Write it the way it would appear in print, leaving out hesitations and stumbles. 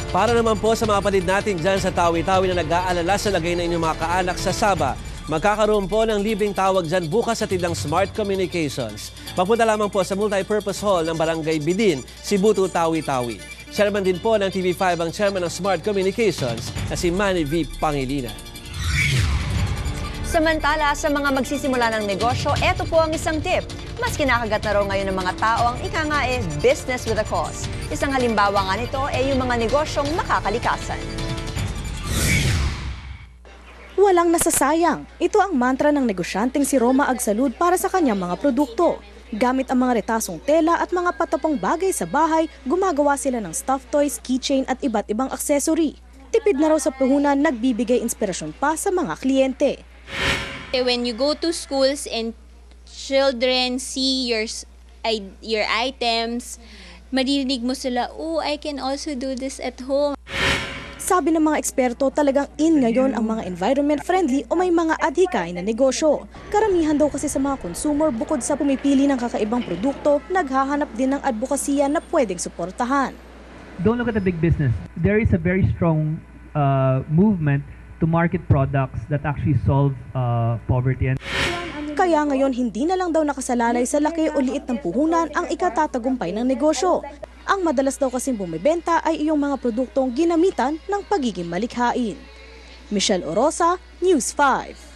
Para naman po sa mga kapatid natin dyan sa Tawi-Tawi na nag-aalala sa lagay ng inyong mga kaanak sa Saba, magkakaroon po ng libreng tawag dyan bukas sa tindang Smart Communications. Magpunta lamang po sa Multipurpose Hall ng Barangay Bidin, Sibutu, Tawi-Tawi. Chairman din po ng TV5 ang chairman ng Smart Communications na si Manny V. Pangilinan. Samantala, sa mga magsisimula ng negosyo, eto po ang isang tip. Mas kinakagat na raw ngayon ng mga tao ang ika nga business with a cause. Isang halimbawa nga nito yung mga negosyong makakalikasan. Walang nasasayang. Ito ang mantra ng negosyanteng si Roma Agsalud para sa kanyang mga produkto. Gamit ang mga retasong tela at mga patapong bagay sa bahay, gumagawa sila ng stuffed toys, keychain at iba't ibang aksesori. Tipid na raw sa puhunan, nagbibigay inspirasyon pa sa mga kliyente. When you go to schools and children see your items, maririnig mo sila, oh, I can also do this at home. Sabi ng mga eksperto, talagang in ngayon ang mga environment-friendly o may mga adhikain na negosyo. Karamihan daw kasi sa mga consumer, bukod sa pumipili ng kakaibang produkto, naghahanap din ng advokasya na pwedeng suportahan. Don't look at the big business. There is a very strong movement to market products that actually solve poverty. Kaya ngayon hindi na lang daw nakasalalay sa laki o liit ng puhunan ang ikatatagumpay ng negosyo. Ang madalas daw kasing bumibenta ay iyong mga produktong ginamitan ng pagiging malikhain. Michelle Orosa, News 5.